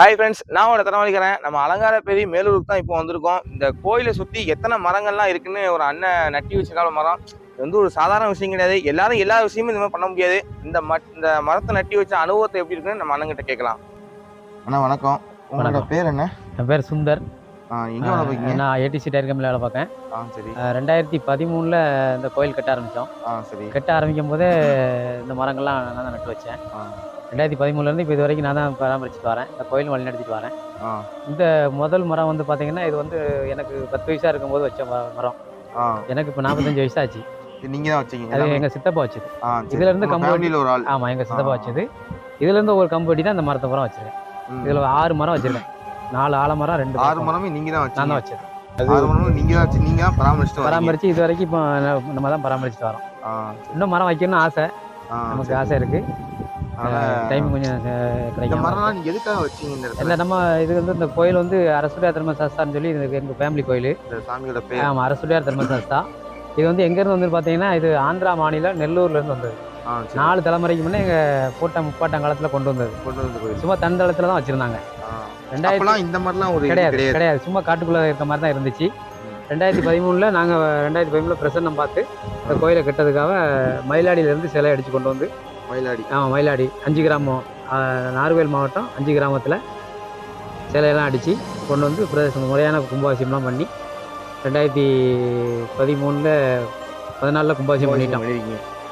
Hi friends, நான் உங்களை தரவழிக்கிறேன். நம்ம அலங்காரப்பேரி மேலூருக்கு தான் இப்போ வந்திருக்கோம். இந்த கோயிலை சுற்றி எத்தனை மரங்கள்லாம் இருக்குன்னு ஒரு அண்ணன் நட்டி வச்சிருக்கால மரம். இது வந்து ஒரு சாதாரண விஷயம் கிடையாது. எல்லாரும் எல்லா விஷயமும் இந்த மாதிரி பண்ண முடியாது. இந்த மரத்தை நட்டி வச்ச அனுபவத்தை எப்படி இருக்குன்னு நம்ம அண்ணங்கிட்ட கேட்கலாம். அண்ணா வணக்கம். உங்களோட வணக்கம். பேர் என்ன? என் பேர் சுந்தர். எங்கே வேலை பார்க்கீங்க? நான் ஏடிசி டயர் கம்பெனியில் வேலை பார்க்கேன். சரி. 2013 இந்த கோயில் கட்ட ஆரம்பித்தோம். சரி. கட்ட ஆரம்பிக்கும் போதே இந்த மரங்கள்லாம் நான் தான் நட்டு வச்சேன். 2013 இப்போ இது வரைக்கும் நான் தான் பராமரிச்சுட்டு வரேன். இந்த கோயில் வழி நடத்திட்டு வரேன். இந்த முதல் மரம் வந்து பார்த்தீங்கன்னா, இது வந்து எனக்கு 10 வயசாக இருக்கும்போது வச்ச மரம். எனக்கு இப்போ 45 வயசாச்சு. நீங்க தான் வச்சீங்க? அது எங்கள் சித்தப்பா வச்சது. இதுலேருந்து கம்பு வெட்டி ஒரு ஆள். ஆமாம், எங்கள் சித்தப்பா வச்சது. இதுலேருந்து ஒரு கம்பு வெட்டி தான் இந்த மரத்தை மரம் வச்சிருக்கேன். இதில் 6 மரம் வச்சிருக்கேன். 4 ஆலமரம், 2 6 மரமே நீங்க தான் வச்சீங்க? நான் தான் வச்சது. 6 மரமும் நீங்க தான் வச்சு நீங்க தான் பராமரிச்சு இது வரைக்கும் இப்போ நம்ம தான் பராமரிச்சுட்டு வரோம். இன்னும் மரம் வைக்கணும்னு ஆசை, நமக்கு ஆசை இருக்கு. டைம் கொஞ்சம் கிடைக்கும். இல்லை, நம்ம இது வந்து இந்த கோயில் வந்து அரசுடையார் தர்மசாஸ்தான்னு சொல்லி எங்கள் ஃபேமிலி கோயில். சாமியோட பேர்? ஆமாம், அரசுடையார் தர்மசாஸ்தா. இது வந்து எங்கேருந்து வந்து பார்த்தீங்கன்னா, இது ஆந்திரா மாநிலம் நெல்லூர்லேருந்து வந்தது. 4 தலைமுறைக்கு முன்னே எங்கள் முப்பாட்டம் காலத்தில் கொண்டு வந்தது. சும்மா தண்டலத்தில் தான் வச்சுருந்தாங்க. 2000 இந்த மாதிரிலாம் ஒரு கிடையாது, சும்மா காட்டுக்குள்ளே இருக்க மாதிரி தான் இருந்துச்சு. 2013 நாங்கள் 2013 பிரசன்னம் பார்த்து இந்த கோயிலை கட்டதுக்காக மயிலாடியிலேருந்து சிலை அடித்து கொண்டு வந்து மயிலாடி 5 கிராமம், நார்வேல் மாவட்டம் 5 கிராமத்தில் சிலையெல்லாம் அடித்து கொண்டு வந்து பிரதேசம் முறையான கும்பாபிஷேகம்லாம் பண்ணி 2013 14 கும்பாபிஷேகம்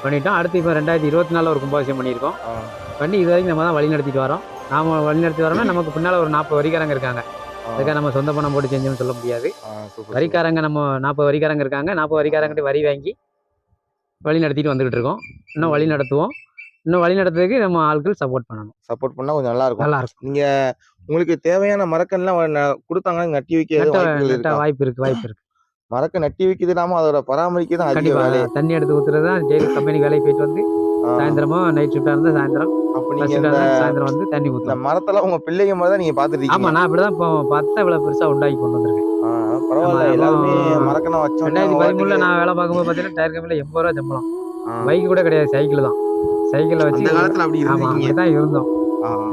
பண்ணிட்டோம். அடுத்து இப்போ 2024 ஒரு கும்பாபிஷேகம் பண்ணியிருக்கோம். பண்ணி இது வரைக்கும் நம்ம தான் வழி நடத்திட்டு வரோம். நாம் வழி நடத்தி வரோம்னா நமக்கு பின்னால் ஒரு 40 வரிக்காரங்க இருக்காங்க. அதுக்காக நம்ம சொந்த பணம் போட்டு செஞ்சோம்னு சொல்ல முடியாது. வரிக்காரங்க நம்ம 40 வரிக்காரங்க இருக்காங்க. 40 வரிக்காரங்கிட்ட வரி வாங்கி வழி நடத்திட்டு வந்துக்கிட்டு இருக்கோம். இன்னும் வழி நடத்துவோம். இன்னும் வழி நடத்துறதுக்கு நம்ம ஆட்கள் சப்போர்ட் பண்ணால் கொஞ்சம் நல்லா இருக்கும். நீங்க உங்களுக்கு தேவையான மரக்கன்லாம் கொடுத்தாங்க, நட்டி வைக்க வாய்ப்பு இருக்கு. மரக்க நட்டி வைக்கிறது இல்லாம அதோட பராமரிக்க தான் அதிக வேலை. தண்ணி எடுத்து ஊத்துறது தான் டெய்லி கம்பெனி வேலைக்கு போயிட்டு வந்து சாயந்தரமா நைட் ஷிஃப்டா இருந்தா சாயந்தரம் சாயந்தரம் வந்து தண்ணி ஊற்றலாம். மரத்தெல்லாம் உங்க பிள்ளைங்க மாதிரி தான் நீங்க பாத்துருக்கீங்க? ஆமா, நான் அப்படிதான் இப்போ பார்த்தா இவ்வளவு பெருசா உண்டாக்கி கொண்டு வந்திருக்கேன். பரவாயில்ல. எல்லாருமே மரக்கனை வச்சோம். 2013 நான் வேலை பார்க்கும்போது பார்த்தீங்கன்னா டயர் கம்பெனியில் 80 ரூபா சம்பளம். பைக் கூட கிடையாது, சைக்கிள் தான். சைக்கிளில் வச்சு அந்த காலத்துல அப்படி இருந்தீங்க தான் இருந்தோம்.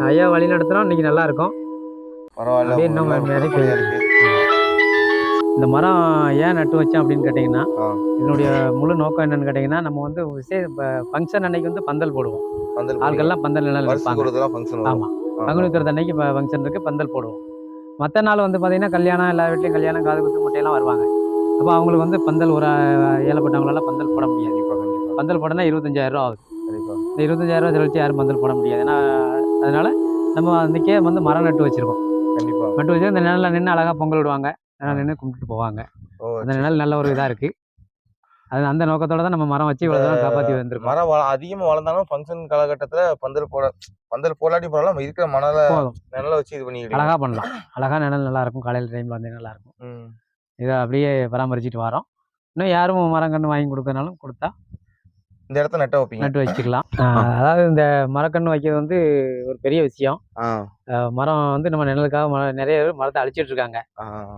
ஐயா வழி நடத்துறோம். இன்னைக்கு நல்லா இருக்கும். பரவாயில்ல. இன்னும் இருக்கு. இந்த மரம் ஏன் நட்டு வச்சேன் அப்படின்னு கேட்டிங்கன்னா, என்னுடைய முழு நோக்கம் என்னன்னு கேட்டிங்கன்னா, நம்ம வந்து ஃபங்க்ஷன் அன்னைக்கு வந்து பந்தல் போடுவோம். ஆட்கள்லாம் பந்தல் நிழல் வைப்பாங்க. ஆமாம், பங்குனி உத்திரத்து அன்னைக்கு ஃபங்க்ஷன் இருக்குது, பந்தல் போடுவோம். மற்ற நாள் வந்து பார்த்திங்கன்னா கல்யாணம், எல்லா வீட்லையும் கல்யாணம், காது குத்து, முட்டையெல்லாம் வருவாங்க. அப்போ அவங்களுக்கு வந்து பந்தல் ஒரு ஏழைப்பட்டவங்களால பந்தல் போட முடியாது. பந்தல் போடனா 25,000 ரூபா ஆகுது. இந்த 25,000 ரூபா செலவழிச்சு யாரும் பந்தல் போட முடியாது. ஏன்னா அதனால் நம்ம அன்றைக்கே வந்து மரம் நட்டு வச்சுருக்கோம். நட்டு வச்சு இந்த நிழலில் நின்று அழகாக பொங்கல் விடுவாங்க, நின்று கும்பிட்டுட்டு போவாங்க. அந்த நிழல் நல்ல ஒரு இதாக இருக்குது. அது அந்த நோக்கத்தோட தான் நம்ம மரம் வச்சு இவ்வளோ தூரம் காப்பாற்றி வந்திருக்கோம். மரம் அதிகமாக வளர்ந்தாலும் ஃபங்க்ஷன் காலகட்டத்தில் பந்தல் போடாட்டி போடலாம். இருக்கிற மணலை நிழலை வச்சு இது பண்ணி அழகாக பண்ணலாம். அழகாக நிழல் நல்லாயிருக்கும். காலையில் டைமில் வந்து நல்லாயிருக்கும். இதை அப்படியே பராமரிச்சுட்டு வரோம். இன்னும் யாரும் மரம் கன்று வாங்கி கொடுக்கறனாலும் கொடுத்தா இந்த இடத்த நட்டு வச்சுக்கலாம். அதாவது இந்த மரக்கன்று வைக்கிறது வந்து ஒரு பெரிய விஷயம். மரம் வந்து நம்ம நிழலுக்காக நிறைய பேர் மரத்தை அழிச்சிட்டு இருக்காங்க.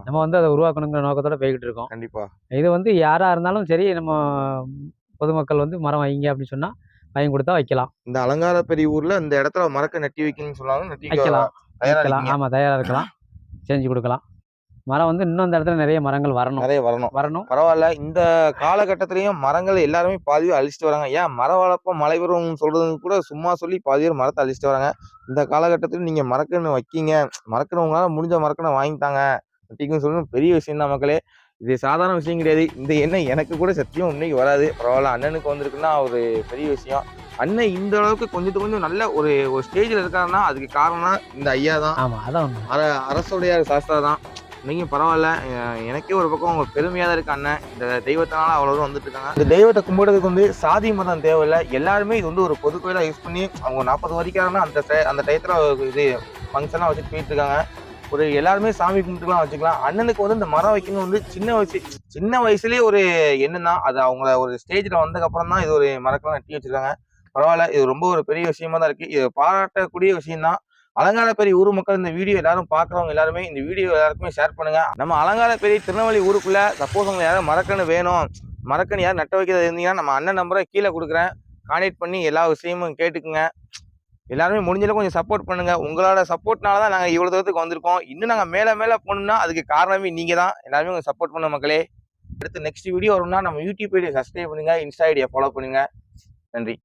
நம்ம வந்து அதை உருவாக்கணுங்கிற நோக்கத்தோட போய்கிட்டு இருக்கோம். கண்டிப்பா இது வந்து யாரா இருந்தாலும் சரி, நம்ம பொதுமக்கள் வந்து மரம் வைங்க அப்படின்னு சொன்னா வாங்கி கொடுத்தா வைக்கலாம். இந்த அலங்காரப்பேரி ஊர்ல இந்த இடத்துல மரக்க நட்டி வைக்கணும்னு சொன்னாலும் வைக்கலாம். ஆமா, தயாரா இருக்கலாம், செஞ்சு கொடுக்கலாம். மரம் வந்து இன்னும் இந்த இடத்துல நிறைய மரங்கள் வரணும். பரவாயில்ல. இந்த காலகட்டத்திலயும் மரங்கள் எல்லாருமே பாதி பேர் அழிச்சிட்டு வராங்க. ஏன் மரம் வளர்ப்போம் மழை வரும் சொல்றது கூட சும்மா சொல்லி பாதி பேர் மரத்தை அழிச்சிட்டு வராங்க. இந்த காலகட்டத்தில் நீங்க மரக்கன்று வைக்கீங்க, மரக்கன்று உங்களால முடிஞ்ச மரக்கனை வாங்கிட்டாங்க நட்டிக்குன்னு சொல்லி பெரிய விஷயம் தான் மக்களே. இது சாதாரண விஷயம் கிடையாது. இந்த எண்ணம் எனக்கு கூட சத்தியம் இன்னைக்கு வராது. பரவாயில்ல, அண்ணனுக்கு வந்திருக்குன்னா ஒரு பெரிய விஷயம். அண்ணன் இந்த அளவுக்கு கொஞ்சம் நல்ல ஒரு ஸ்டேஜில் இருக்காருன்னா அதுக்கு காரணம் இந்த ஐயா தான். அரசுடையார் சாஸ்திரா தான். இன்னைக்கும் பரவாயில்ல, எனக்கே ஒரு பக்கம் அவங்க பெருமையாக தான் இருக்கு. அண்ணன் இந்த தெய்வத்தினால அவ்வளோ வந்துட்டு இருக்காங்க. இந்த தெய்வத்தை கும்பிடுறதுக்கு வந்து சாதி மதம் தேவையில்லை. எல்லாருமே இது வந்து ஒரு பொது கோயிலாக யூஸ் பண்ணி அவங்க 40 வரைக்காரன்னா அந்த டயத்தில் இது ஃபங்க்ஷனாக வச்சுட்டு போயிட்டு இருக்காங்க. ஒரு எல்லாருமே சாமி கும்பிட்டுலாம் வச்சுக்கலாம். அண்ணனுக்கு வந்து இந்த மரம் வைக்கணும் வந்து சின்ன வயசுலேயே ஒரு எண்ணம் தான். அது அவங்கள ஒரு ஸ்டேஜில் வந்ததுக்கப்புறம் தான் இது ஒரு மரக்கெல்லாம் நட்டி வச்சிருக்காங்க. பரவாயில்ல, இது ரொம்ப ஒரு பெரிய விஷயமா தான் இருக்குது. இது பாராட்டக்கூடிய விஷயம்தான். அலங்காரப்பேரி ஊர் மக்கள் இந்த வீடியோ எல்லாரும் பார்க்குறவங்க எல்லாருமே இந்த வீடியோ எல்லாருக்குமே ஷேர் பண்ணுங்க. நம்ம அலங்காரப்பேரி திருநெல்வேலி ஊருக்குள்ள சப்போஸ் உங்களுக்கு யாரும் மரக்கன்று வேணும், மரக்கன்று யாரும் நட்ட வைக்கிறது இருந்தீங்கன்னா நம்ம அண்ணன் நம்பரை கீழே கொடுக்குறேன். கான்டெக்ட் பண்ணி எல்லா விஷயமும் கேட்டுக்குங்க. எல்லாருமே முடிஞ்ச அளவுக்கு கொஞ்சம் சப்போர்ட் பண்ணுங்க. உங்களோட சப்போர்ட்னால தான் நாங்க இவ்வளவு தூரத்துக்கு வந்திருக்கோம். இன்னும் நாங்க மேல மேல போகணும்னா அதுக்கு காரணமே நீங்க தான். எல்லாருமே கொஞ்சம் சப்போர்ட் பண்ணுங்க மக்களே. அடுத்து நெக்ஸ்ட் வீடியோ வரும்னா நம்ம யூடியூப் ஐடியை சப்ஸ்கிரைப் பண்ணுங்க, இன்ஸ்டா ஐடியை ஃபாலோ பண்ணுங்க. நன்றி.